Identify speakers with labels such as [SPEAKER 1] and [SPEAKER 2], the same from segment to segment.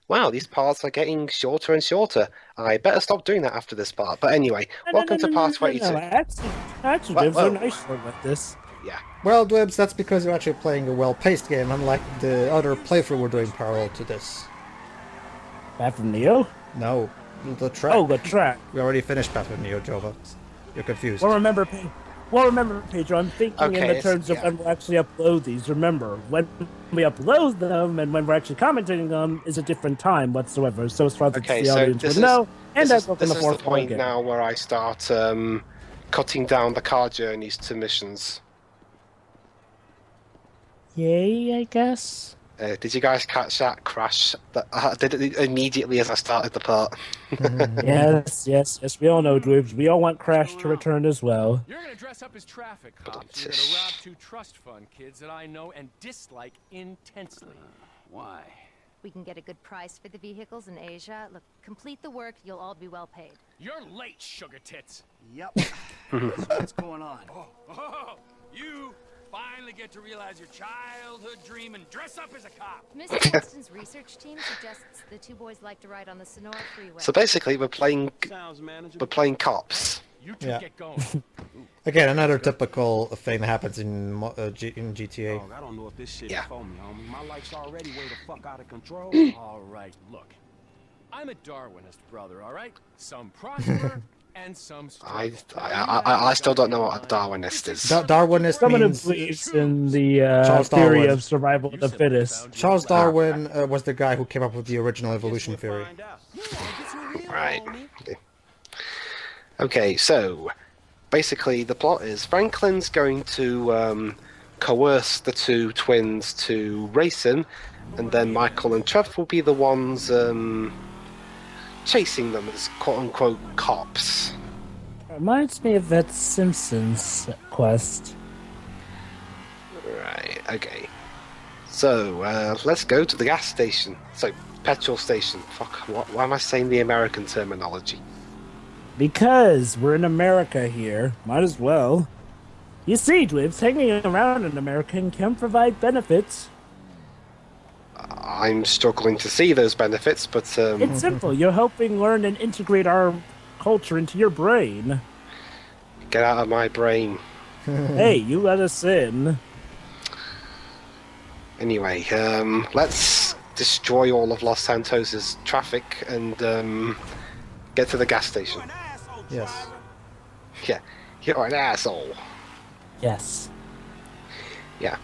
[SPEAKER 1] Wow, these parts are getting shorter and shorter. I better stop doing that after this part. But anyway,
[SPEAKER 2] No, no, no,
[SPEAKER 1] welcome to
[SPEAKER 2] no, no,
[SPEAKER 1] part
[SPEAKER 2] no, no.
[SPEAKER 1] 22.
[SPEAKER 2] Actually,
[SPEAKER 1] Well,
[SPEAKER 2] Dwibs are
[SPEAKER 1] whoa,
[SPEAKER 2] nicer with this.
[SPEAKER 1] yeah.
[SPEAKER 3] Well, Dwibs, that's because you're actually playing a well-paced game, unlike the other playthrough we're doing parallel to this.
[SPEAKER 2] Back from Neo?
[SPEAKER 3] No, the track.
[SPEAKER 2] Oh, the track.
[SPEAKER 3] We already finished Path of Neo, Jova. You're confused.
[SPEAKER 2] Remember, Pedro, I'm thinking in the
[SPEAKER 1] Okay,
[SPEAKER 2] terms of
[SPEAKER 1] yeah.
[SPEAKER 2] when we actually upload these. Remember, when we upload them and when we're actually commenting on them is a different time whatsoever. So as far as
[SPEAKER 1] Okay,
[SPEAKER 2] the
[SPEAKER 1] so
[SPEAKER 2] audience would know, and I've broken
[SPEAKER 1] this
[SPEAKER 2] the
[SPEAKER 1] is the
[SPEAKER 2] fourth wall
[SPEAKER 1] point
[SPEAKER 2] again.
[SPEAKER 1] now where I start cutting down the car journeys to missions.
[SPEAKER 2] Yay, I guess.
[SPEAKER 1] Did you guys catch that crash that I did it immediately as I started the part?
[SPEAKER 2] Yes. We all know, Dwibs. We all want Crash to return as well.
[SPEAKER 4] You're gonna dress up as traffic cops. You're gonna rob two trust fund kids that I know and dislike intensely.
[SPEAKER 5] Why?
[SPEAKER 6] We can get a good price for the vehicles in Asia. Look, complete the work, you'll all be well paid.
[SPEAKER 4] You're late, sugar tits.
[SPEAKER 5] Yep. So what's going on?
[SPEAKER 4] Oh, you finally get to realize your childhood dream and dress up as a cop.
[SPEAKER 6] Mr. Austin's research team suggests the two boys like to ride on the Sonora Freeway.
[SPEAKER 1] So basically, we're playing cops.
[SPEAKER 4] You two
[SPEAKER 3] Yeah.
[SPEAKER 4] get going.
[SPEAKER 3] Again, another typical thing that happens in GTA.
[SPEAKER 5] Dog, I don't know if this shit
[SPEAKER 1] Yeah.
[SPEAKER 5] is for me, homie. My life's already way the fuck out of control.
[SPEAKER 4] All right, look. I'm a Darwinist, brother, all right? Some prosper and some struggle.
[SPEAKER 1] I still don't know what a Darwinist is.
[SPEAKER 3] Darwinist
[SPEAKER 2] Someone who
[SPEAKER 3] means
[SPEAKER 2] believes in the
[SPEAKER 3] Charles
[SPEAKER 2] theory
[SPEAKER 3] Darwin.
[SPEAKER 2] of survival of the fittest.
[SPEAKER 3] Charles Darwin was the guy who came up with the original evolution theory.
[SPEAKER 1] Right. Okay, so basically the plot is Franklin's going to coerce the two twins to race him, and then Michael and Trev will be the ones chasing them as quote-unquote cops.
[SPEAKER 2] Reminds me of that Simpsons quest.
[SPEAKER 1] Right, okay. So, let's go to the gas station. So, petrol station. Fuck, why am I saying the American terminology?
[SPEAKER 2] Because we're in America here, might as well. You see, Dwibs, hanging around in America can provide benefits.
[SPEAKER 1] I'm struggling to see those benefits, but
[SPEAKER 2] It's simple. You're helping learn and integrate our culture into your brain.
[SPEAKER 1] get out of my brain.
[SPEAKER 2] Hey, you let us in.
[SPEAKER 1] Anyway, let's destroy all of Los Santos's traffic and get to the gas station.
[SPEAKER 3] Yes.
[SPEAKER 1] Yeah, you're an asshole.
[SPEAKER 2] Yes.
[SPEAKER 1] Yeah.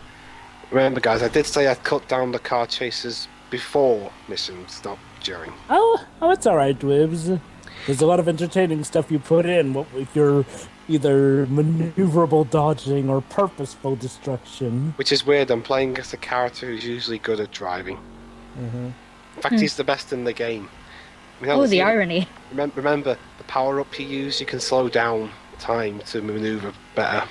[SPEAKER 1] Remember, guys, I did say I'd cut down the car chases before missions, not during.
[SPEAKER 2] Oh, it's all right, Dwibs. There's a lot of entertaining stuff you put in. What if you're either maneuverable dodging or purposeful destruction?
[SPEAKER 1] Which is weird. I'm playing as a character who's usually good at driving. In fact, he's the best in the game. I mean,
[SPEAKER 7] Oh, the
[SPEAKER 1] honestly,
[SPEAKER 7] irony.
[SPEAKER 1] Remember, the power-up you use, you can slow down time to maneuver better.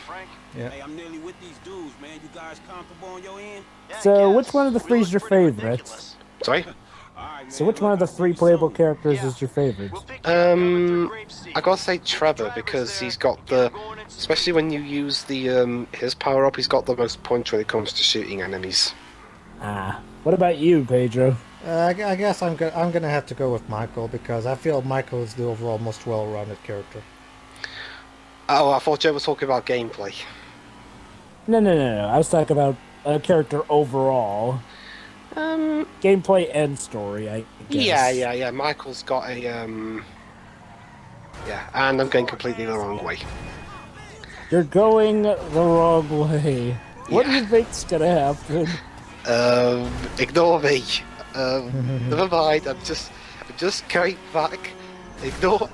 [SPEAKER 3] Yeah.
[SPEAKER 5] Hey, I'm nearly with these dudes, man. You guys comfortable on your end?
[SPEAKER 2] So, which one of the three is your favorite?
[SPEAKER 1] Sorry?
[SPEAKER 2] So, which one of the three playable characters is your favorite?
[SPEAKER 1] I gotta say Trevor, because he's got the, especially when you use the his power up, he's got the most punch when it comes to shooting enemies.
[SPEAKER 2] What about you, Pedro?
[SPEAKER 3] I guess I'm gonna have to go with Michael because I feel Michael is the overall most well-rounded character.
[SPEAKER 1] Oh, I thought Joe was talking about gameplay.
[SPEAKER 2] No. I was talking about a character overall. Gameplay and story, I guess.
[SPEAKER 1] Yeah. Michael's got a yeah, and I'm going completely the wrong way.
[SPEAKER 2] You're going the wrong way. What do you think's gonna happen?
[SPEAKER 1] Ignore me. Never mind. I'm just going back. Ignore.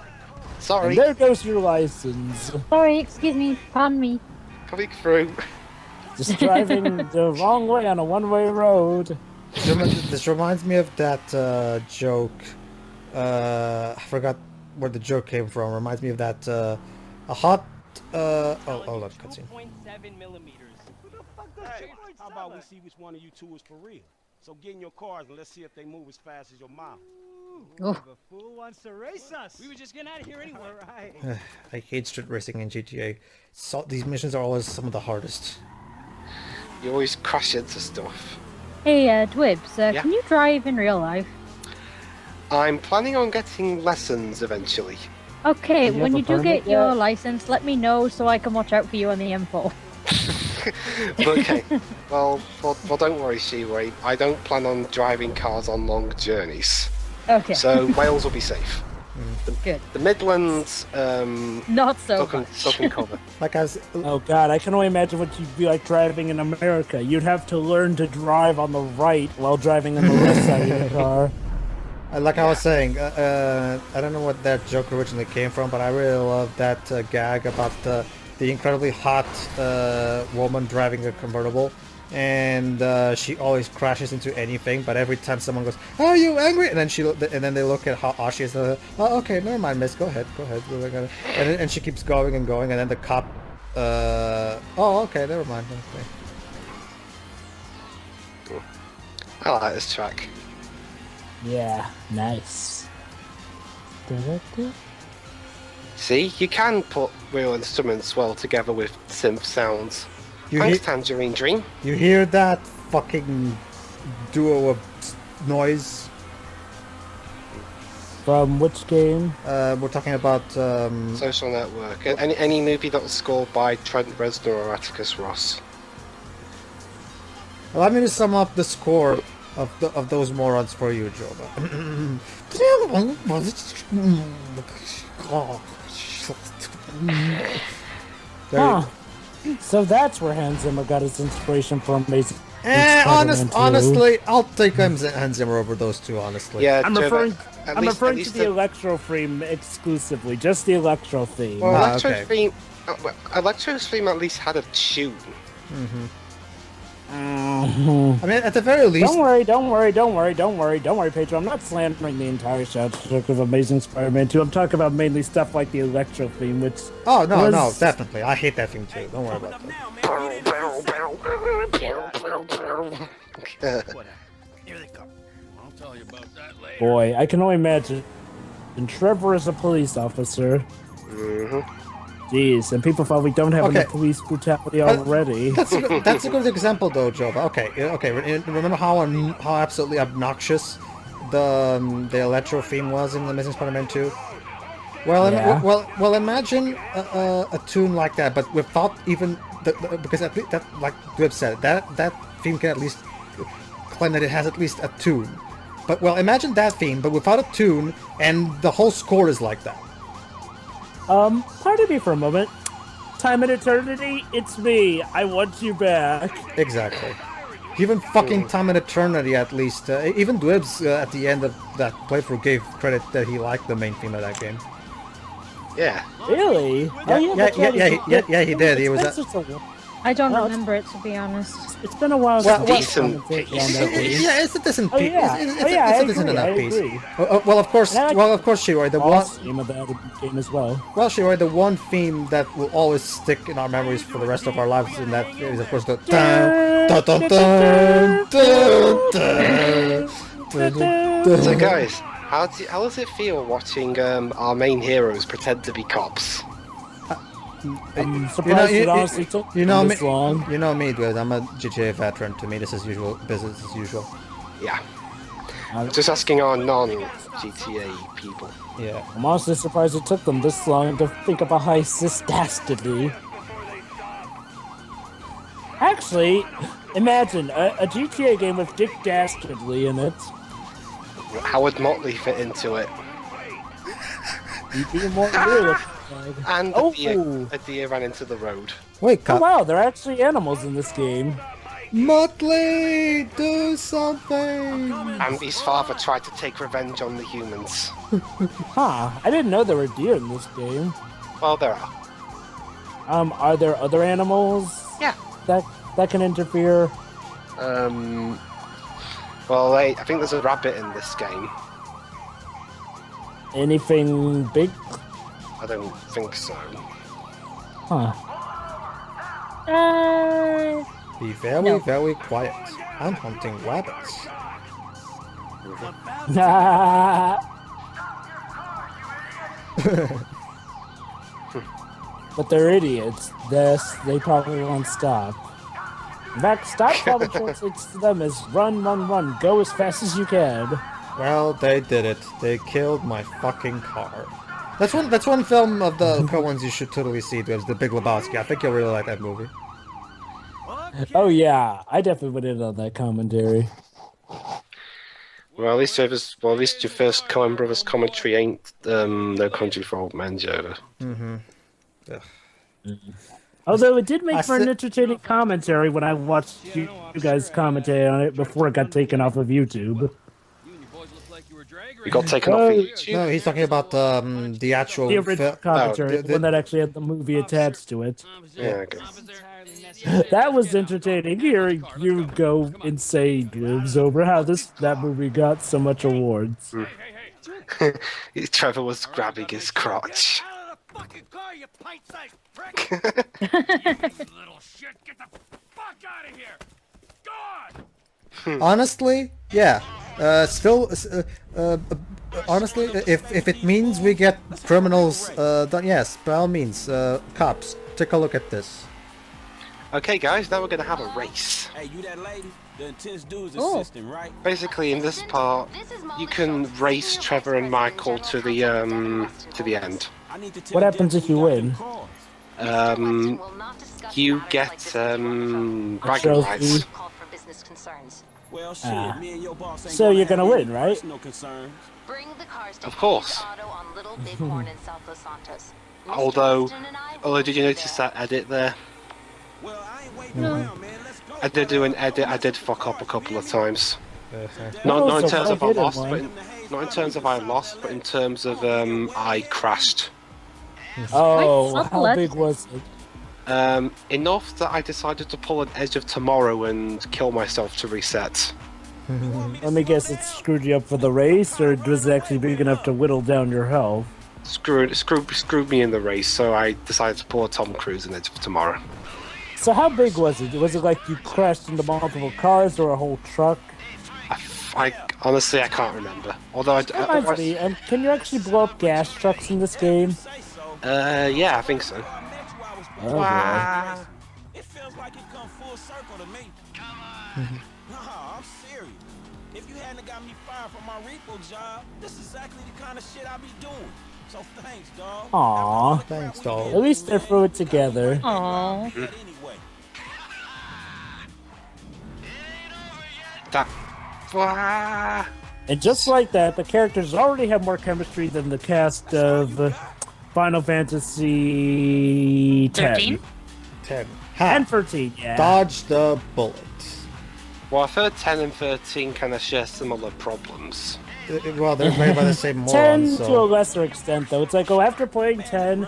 [SPEAKER 1] Sorry.
[SPEAKER 2] And there goes your license.
[SPEAKER 7] Sorry, excuse me, pardon me.
[SPEAKER 1] Coming through.
[SPEAKER 2] Just driving the wrong way on a one-way road.
[SPEAKER 3] This reminds me of that joke. I forgot where the joke came from. Reminds me of that a hot. Oh, hold on, cutscene.
[SPEAKER 8] 2.7 millimeters.
[SPEAKER 5] Hey, how about we see which one of you two is for real? So get in your cars and let's see if they move as fast as your mouth.
[SPEAKER 7] Oh.
[SPEAKER 8] The fool wants to race us. We were just getting out of here anyway. All right.
[SPEAKER 3] I hate street racing in GTA. So, these missions are always some of the hardest.
[SPEAKER 1] You always crash into stuff.
[SPEAKER 7] Hey, Dwibs,
[SPEAKER 1] Yeah?
[SPEAKER 7] can you drive in real life?
[SPEAKER 1] I'm planning on getting lessons eventually.
[SPEAKER 7] Okay,
[SPEAKER 2] Do you
[SPEAKER 7] when
[SPEAKER 2] have
[SPEAKER 7] you
[SPEAKER 2] a
[SPEAKER 7] do
[SPEAKER 2] permit
[SPEAKER 7] get your
[SPEAKER 2] yet?
[SPEAKER 7] license, let me know so I can watch out for you on the M4.
[SPEAKER 1] Okay. well, don't worry, Shiwei. I don't plan on driving cars on long journeys.
[SPEAKER 7] Okay,
[SPEAKER 1] So Wales will be safe.
[SPEAKER 7] good.
[SPEAKER 1] The Midlands,
[SPEAKER 7] Not so
[SPEAKER 1] still
[SPEAKER 7] much.
[SPEAKER 1] can cover.
[SPEAKER 3] Like I was,
[SPEAKER 2] Oh god, I can only imagine what you'd be like driving in America. You'd have to learn to drive on the right while driving on the left side of the car.
[SPEAKER 3] like I was saying, I don't know what that joke originally came from, but I really love that gag about the incredibly hot woman driving a convertible, and she always crashes into anything. But every time someone goes, "Oh, are you angry?" and then they look at how hot she is. Oh, okay, never mind, miss. Go ahead. We're gonna... And she keeps going and going, and then the cop. Oh, okay, never mind. Okay.
[SPEAKER 1] I like this track.
[SPEAKER 2] Yeah, nice. Da-da-da.
[SPEAKER 1] See, you can put real instruments well together with synth sounds.
[SPEAKER 3] You
[SPEAKER 1] Thanks,
[SPEAKER 3] hear,
[SPEAKER 1] Tangerine Dream.
[SPEAKER 3] you hear that fucking duo of noise?
[SPEAKER 2] From which game?
[SPEAKER 3] We're talking about
[SPEAKER 1] Social Network. Any movie that was scored by Trent Reznor or Atticus Ross.
[SPEAKER 3] Allow me to sum up the score of those morons for you, Joba.
[SPEAKER 2] Huh. So that's where Hans Zimmer got his inspiration from. Amazing. Spider-Man 2.
[SPEAKER 3] Honestly, I'll take Hans Zimmer over those two. Honestly,
[SPEAKER 1] Yeah,
[SPEAKER 2] I'm
[SPEAKER 1] Trevor,
[SPEAKER 2] referring.
[SPEAKER 1] at
[SPEAKER 2] I'm
[SPEAKER 1] least-
[SPEAKER 2] referring
[SPEAKER 1] at
[SPEAKER 2] to
[SPEAKER 1] least
[SPEAKER 2] the Electro theme exclusively, just the Electro theme.
[SPEAKER 1] Well, Electro's
[SPEAKER 3] okay.
[SPEAKER 1] theme. Electro's theme at least had a tune.
[SPEAKER 2] Mhm.
[SPEAKER 3] I mean, at the very least,
[SPEAKER 2] Don't worry, Pedro. I'm not slandering the entire soundtrack of Amazing Spider-Man 2. I'm talking about mainly stuff like the Electro theme, which
[SPEAKER 3] oh no,
[SPEAKER 2] was-
[SPEAKER 3] definitely, I hate that theme too. Don't worry about that.
[SPEAKER 4] Here they come. I'll tell you about that later.
[SPEAKER 2] boy, I can only imagine. And Trevor is a police officer. Jeez, and people probably don't have
[SPEAKER 3] Okay.
[SPEAKER 2] enough police brutality already.
[SPEAKER 3] That's a good example, though, Joba. Okay. Remember how absolutely obnoxious the Electro theme was in the Amazing Spider-Man 2? Well,
[SPEAKER 2] Yeah.
[SPEAKER 3] well, imagine a tune like that, but without even because at least that, like Dwibs said, that theme can at least claim that it has at least a tune. But well, imagine that theme, but without a tune, and the whole score is like that.
[SPEAKER 2] Pardon me for a moment. Time and eternity, it's me. I want you back.
[SPEAKER 3] Exactly. Even fucking Time and Eternity, at least. Even Dwibs at the end of that playthrough gave credit that he liked the main theme of that game.
[SPEAKER 1] Yeah.
[SPEAKER 2] Really?
[SPEAKER 3] Yeah, he did. He was
[SPEAKER 2] It's just
[SPEAKER 7] I don't
[SPEAKER 2] Well,
[SPEAKER 7] remember it, to be honest.
[SPEAKER 2] it's been a while
[SPEAKER 3] Well,
[SPEAKER 2] since I
[SPEAKER 1] decent
[SPEAKER 2] commented on that game.
[SPEAKER 3] Yeah, it's a decent
[SPEAKER 2] Oh,
[SPEAKER 3] piece.
[SPEAKER 2] yeah.
[SPEAKER 3] It's
[SPEAKER 2] Oh, yeah,
[SPEAKER 3] a
[SPEAKER 2] I
[SPEAKER 3] decent
[SPEAKER 2] agree,
[SPEAKER 3] enough
[SPEAKER 2] I
[SPEAKER 3] piece.
[SPEAKER 2] agree.
[SPEAKER 3] Well, of course,
[SPEAKER 2] And I like
[SPEAKER 3] Shiroy, the one.
[SPEAKER 2] Boss theme of that game as well.
[SPEAKER 3] Well, Shiroy, the one theme that will always stick in our memories for the rest of our lives, and that is, of course, the dun dun dun dun dun dun dun.
[SPEAKER 1] So, guys, how does it feel watching our main heroes pretend to be cops?
[SPEAKER 2] I'm surprised it honestly took
[SPEAKER 3] you know
[SPEAKER 2] this
[SPEAKER 3] me,
[SPEAKER 2] long.
[SPEAKER 3] You know me, dude. I'm a GTA veteran. To me, this is business as usual.
[SPEAKER 1] Yeah. Just asking our non-GTA people.
[SPEAKER 3] Yeah.
[SPEAKER 2] I'm honestly surprised it took them this long to think of a heist this dastardly. Actually, imagine a GTA game with Dick Dastardly in it.
[SPEAKER 1] How would Motley fit into it?
[SPEAKER 2] You'd be more real.
[SPEAKER 1] And
[SPEAKER 2] Oh.
[SPEAKER 1] a deer ran into the road.
[SPEAKER 3] Wait,
[SPEAKER 2] Oh
[SPEAKER 3] cop.
[SPEAKER 2] wow, there are actually animals in this game.
[SPEAKER 3] Motley, do something.
[SPEAKER 1] And his father tried to take revenge on the humans.
[SPEAKER 2] Huh, I didn't know there were deer in this game.
[SPEAKER 1] Well, there are.
[SPEAKER 2] Are there other animals?
[SPEAKER 1] Yeah.
[SPEAKER 2] That can interfere?
[SPEAKER 1] Well, I think there's a rabbit in this game.
[SPEAKER 2] Anything big?
[SPEAKER 1] I don't think so.
[SPEAKER 2] Huh.
[SPEAKER 3] Be very, very quiet. I'm hunting rabbits.
[SPEAKER 2] But they're idiots. They probably won't stop. In fact, stop probably translates to them as run, go as fast as you can.
[SPEAKER 3] Well, they did it. They killed my fucking car. That's one film of the Coens you should totally see. There's The Big Lebowski. I think you'll really like that movie.
[SPEAKER 2] Oh yeah, I definitely went in on that commentary.
[SPEAKER 1] Well, at least your first Coen Brothers commentary ain't No Country for Old Men, Joe.
[SPEAKER 2] Although it did make
[SPEAKER 3] I
[SPEAKER 2] for an
[SPEAKER 3] said-
[SPEAKER 2] entertaining commentary when I watched you guys commentate on it before it got taken off of YouTube.
[SPEAKER 4] You and your boys look like you were drag
[SPEAKER 1] You got taken off of YouTube?
[SPEAKER 3] No, he's talking about the actual
[SPEAKER 2] The original commentary,
[SPEAKER 3] the-
[SPEAKER 2] the one that actually had the movie attached to it.
[SPEAKER 1] Yeah, okay.
[SPEAKER 2] That was entertaining. Hearing you go insane, Dwibs, over how that movie got so much awards.
[SPEAKER 1] Trevor was grabbing his crotch.
[SPEAKER 4] Out of the fucking car, you pint-sized prick! You little shit, get the fuck out of here! God!
[SPEAKER 3] Honestly, yeah. Honestly, if it means we get criminals, then yes, by all means, cops, take a look at this.
[SPEAKER 1] Okay, guys, now we're going to have a race.
[SPEAKER 5] Hey, you that lady? The intense dude's
[SPEAKER 7] Oh.
[SPEAKER 5] assistant, right?
[SPEAKER 1] Basically, in this part, you can race Trevor and Michael to the end.
[SPEAKER 5] I need to tell
[SPEAKER 2] What happens
[SPEAKER 5] Denver
[SPEAKER 2] if you
[SPEAKER 5] we got
[SPEAKER 2] win?
[SPEAKER 5] them cars.
[SPEAKER 1] You get bragging
[SPEAKER 2] trophy.
[SPEAKER 1] rights.
[SPEAKER 5] Well, shit,
[SPEAKER 2] Ah.
[SPEAKER 5] me and your boss ain't
[SPEAKER 2] So you're
[SPEAKER 5] have
[SPEAKER 2] gonna
[SPEAKER 5] any
[SPEAKER 2] win, right?
[SPEAKER 5] personal concerns.
[SPEAKER 1] Of course. Although, did you notice that edit there?
[SPEAKER 5] Well, I ain't waiting around, man. Let's go.
[SPEAKER 1] I did do an edit. I did fuck up a couple of times.
[SPEAKER 2] Oh,
[SPEAKER 1] Not in
[SPEAKER 2] so
[SPEAKER 1] terms of I
[SPEAKER 2] I did it
[SPEAKER 1] lost,
[SPEAKER 2] one.
[SPEAKER 1] but not in terms of I lost, but in terms of I crashed.
[SPEAKER 2] Oh,
[SPEAKER 7] Wait,
[SPEAKER 2] how
[SPEAKER 7] what?
[SPEAKER 2] big was it?
[SPEAKER 1] Enough that I decided to pull an Edge of Tomorrow and kill myself to reset.
[SPEAKER 2] Let me guess, it screwed you up for the race, or was it actually big enough to whittle down your health?
[SPEAKER 1] Screwed me in the race, so I decided to pull a Tom Cruise in Edge of Tomorrow.
[SPEAKER 2] So how big was it? Was it like you crashed into multiple cars or a whole truck?
[SPEAKER 1] I honestly I can't remember. Although I
[SPEAKER 2] That reminds me, can you actually blow up gas trucks in this game?
[SPEAKER 1] yeah, I think so.
[SPEAKER 2] Oh, boy.
[SPEAKER 5] It feels like it come full circle to me. Nah, I'm serious. If you hadn't got me fired from my repo job, this is exactly the kind of shit I be doing. So thanks, dog.
[SPEAKER 2] Aw.
[SPEAKER 3] Thanks, dog.
[SPEAKER 2] At least they threw it together.
[SPEAKER 7] Aww.
[SPEAKER 5] Anyway.
[SPEAKER 1] That. Wah.
[SPEAKER 2] And just like that, the characters already have more chemistry than the cast of Final Fantasy X.
[SPEAKER 7] 13?
[SPEAKER 3] 10.
[SPEAKER 2] And
[SPEAKER 3] Ha!
[SPEAKER 2] 13, yeah.
[SPEAKER 3] Dodge the bullet.
[SPEAKER 1] Well, I've heard 10 and 13 kind of share similar problems.
[SPEAKER 3] Well, they're made by the same
[SPEAKER 2] 10
[SPEAKER 3] morons,
[SPEAKER 2] to a
[SPEAKER 3] so...
[SPEAKER 2] lesser extent, though. It's like, oh, after playing 10,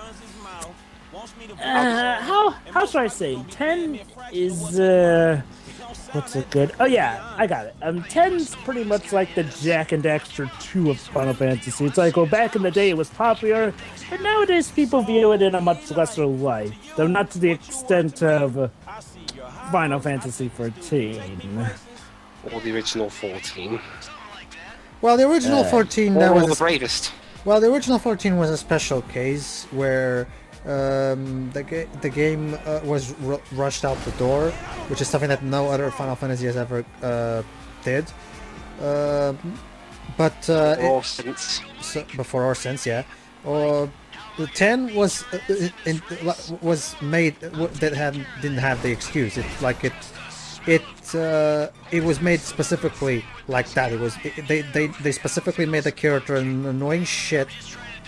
[SPEAKER 2] how should I say? 10 is, what's it good? Oh, yeah, I got it. 10's pretty much like the Jak and Daxter 2 of Final Fantasy. It's like, well, back in the day it was popular, but nowadays people view it in a much lesser light. Though not to the extent of Final Fantasy 14.
[SPEAKER 1] Or the original 14.
[SPEAKER 3] Well, the original 14, that
[SPEAKER 1] Or
[SPEAKER 3] was...
[SPEAKER 1] the
[SPEAKER 3] a-
[SPEAKER 1] bravest.
[SPEAKER 3] Well, the original 14 was a special case where the game was rushed out the door, which is something that no other Final Fantasy has ever did.
[SPEAKER 1] Or since.
[SPEAKER 3] Before or since, yeah. The 10 was made that didn't have the excuse. It was made specifically like that. They specifically made the character an annoying shit,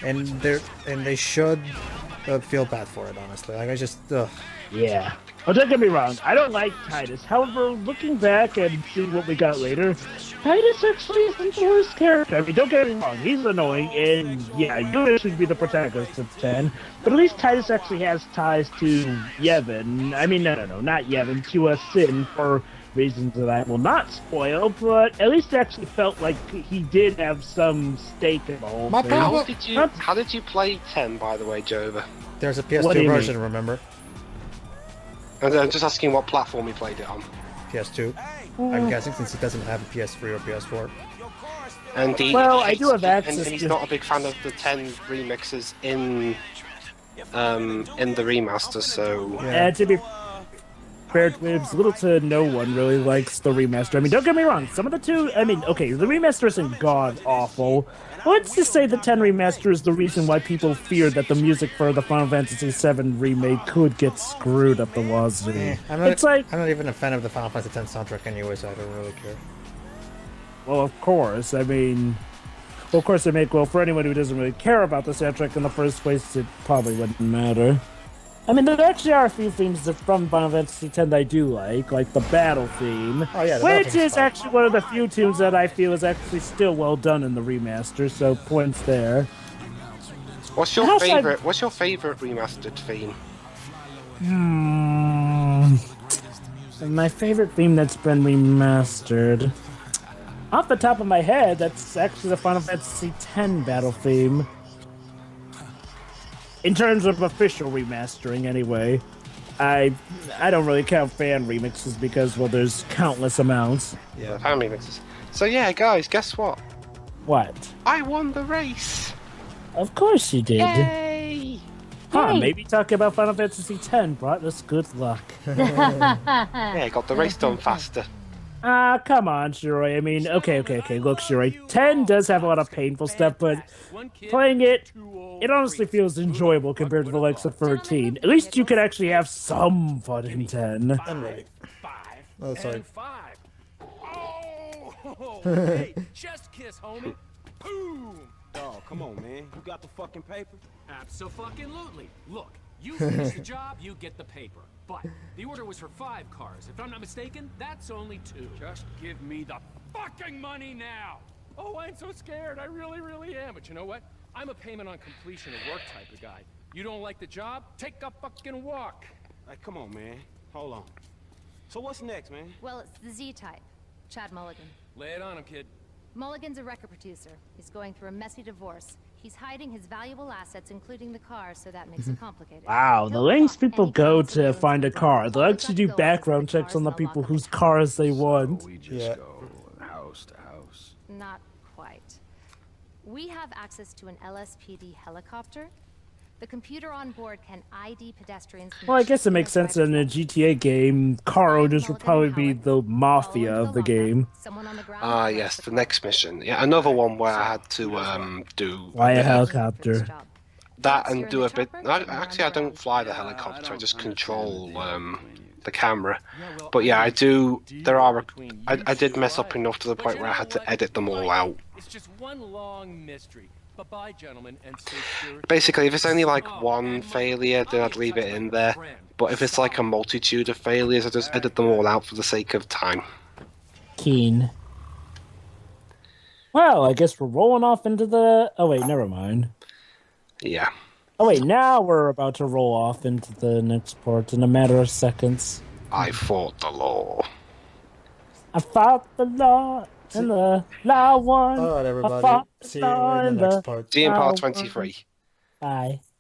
[SPEAKER 3] and they should feel bad for it. Honestly, like I just.
[SPEAKER 2] Yeah. Oh, don't get me wrong, I don't like Titus. However, looking back and seeing what we got later, Titus actually isn't the worst character. I mean, don't get me wrong, he's annoying, and yeah, you should be the protagonist of 10, but at least Titus actually has ties to Yevon. I mean, no, not Yevon, to Sin, for reasons that I will not spoil, but at least it actually felt like he did have some stake in the whole
[SPEAKER 3] My
[SPEAKER 2] thing.
[SPEAKER 3] problem-
[SPEAKER 1] How did you play 10, by the way, Jova?
[SPEAKER 3] There's a
[SPEAKER 2] What do
[SPEAKER 3] PS2
[SPEAKER 2] you
[SPEAKER 3] version, remember?
[SPEAKER 1] And I'm just asking what platform you played it on.
[SPEAKER 3] PS2. I'm guessing since it doesn't have a PS3 or PS4.
[SPEAKER 1] And
[SPEAKER 2] I do have access
[SPEAKER 1] and he's
[SPEAKER 2] to-
[SPEAKER 1] not a big fan of the 10 remixes in the remaster, so
[SPEAKER 2] And to be fair, Dwibs, little to no one really likes the remaster. I mean, don't get me wrong. Some of the two, I mean, okay, the remaster isn't god awful. Let's just say the 10 remaster is the reason why people fear that the music for the Final Fantasy VII remake could get screwed up the wazoo.
[SPEAKER 3] I'm not even a fan of the Final Fantasy X soundtrack anyway, so I don't really care.
[SPEAKER 2] Well, of course. I mean, well, of course they make, well, for anyone who doesn't really care about the soundtrack in the first place, it probably wouldn't matter. I mean, there actually are a few themes from Final Fantasy X that I do like the battle theme,
[SPEAKER 3] Oh, yeah, the battle
[SPEAKER 2] which
[SPEAKER 3] theme's
[SPEAKER 2] is
[SPEAKER 3] fun.
[SPEAKER 2] actually one of the few tunes that I feel is actually still well done in the remaster, so points there.
[SPEAKER 1] What's your favorite? What's your favorite remastered theme?
[SPEAKER 2] My favorite theme that's been remastered. Off the top of my head, that's actually the Final Fantasy X battle theme. In terms of official remastering, anyway. I don't really count fan remixes because, well, there's countless amounts.
[SPEAKER 1] Yeah, fan remixes. So yeah, guys, guess what?
[SPEAKER 2] What?
[SPEAKER 1] I won the race.
[SPEAKER 2] Of course you did.
[SPEAKER 1] Yay!
[SPEAKER 2] Huh,
[SPEAKER 7] Yay.
[SPEAKER 2] maybe talking about Final Fantasy X brought us good luck.
[SPEAKER 1] Yeah, got the race done faster.
[SPEAKER 2] Come on, Shiroi. I mean, okay. Look, Shiroi, 10 does have a lot of painful stuff, but playing it honestly feels enjoyable compared to the likes of 13. At least you could actually have some fun in 10.
[SPEAKER 3] I'm ready. Oh, sorry.
[SPEAKER 4] Five. Oh, hey, chest kiss, homie. Boom.
[SPEAKER 5] Dog, come on, man. You got the fucking paper?
[SPEAKER 4] Abso-fucking-lutely. Look, you finish the job, you get the paper. But the order was for 5 cars. If I'm not mistaken, that's only 2. Just give me the fucking money now. Oh, I'm so scared. I really, really am. But you know what? I'm a payment on completion of work type of guy. You don't like the job? Take a fucking walk.
[SPEAKER 5] Hey, come on, man. Hold on. So what's next, man?
[SPEAKER 6] Well, it's the Z-type. Chad Mulligan.
[SPEAKER 4] Lay it on him, kid.
[SPEAKER 6] Mulligan's a record producer. He's going through a messy divorce. He's hiding his valuable assets, including the car, so that makes it complicated.
[SPEAKER 2] Wow, the
[SPEAKER 6] He'll
[SPEAKER 2] lengths
[SPEAKER 6] call
[SPEAKER 2] people
[SPEAKER 6] any
[SPEAKER 2] go
[SPEAKER 6] council
[SPEAKER 2] to
[SPEAKER 6] meetings
[SPEAKER 2] find a
[SPEAKER 6] with
[SPEAKER 2] car. They
[SPEAKER 6] all
[SPEAKER 2] actually do
[SPEAKER 6] that's left over is
[SPEAKER 2] background
[SPEAKER 6] the
[SPEAKER 2] checks on the
[SPEAKER 6] cars
[SPEAKER 2] people
[SPEAKER 6] no longer
[SPEAKER 2] whose cars they want.
[SPEAKER 9] We just
[SPEAKER 3] Yeah.
[SPEAKER 9] go house to house.
[SPEAKER 6] Not quite. We have access to an LSPD helicopter. The computer on board can ID pedestrians.
[SPEAKER 2] Well, I guess it makes sense that in a GTA game, car owners would probably be the mafia of the game.
[SPEAKER 1] Ah, yes, the next mission. Yeah, another one where I had to do
[SPEAKER 2] Fly a
[SPEAKER 1] bit of
[SPEAKER 2] helicopter.
[SPEAKER 1] that and do a bit. Actually, I don't fly the helicopter. I just control the camera. But yeah, I do. There are. I did mess up enough to the point where I had to edit them all out.
[SPEAKER 4] It's just one long mystery. Bye-bye, gentlemen, and stay spirited.
[SPEAKER 1] Basically, if it's only like one failure, then I'd leave it in there. But if it's like a multitude of failures, I just edit them all out for the sake of time.
[SPEAKER 2] Keen. Well, I guess we're rolling off into the... Oh, wait, never mind.
[SPEAKER 1] Yeah.
[SPEAKER 2] Oh, wait, now we're about to roll off into the next part in a matter of seconds.
[SPEAKER 1] I fought the law.
[SPEAKER 2] I fought the law, and the law won.
[SPEAKER 3] Alright,
[SPEAKER 2] I
[SPEAKER 3] everybody.
[SPEAKER 2] fought
[SPEAKER 3] See you in the next part.
[SPEAKER 1] See you in part 23.
[SPEAKER 2] Bye.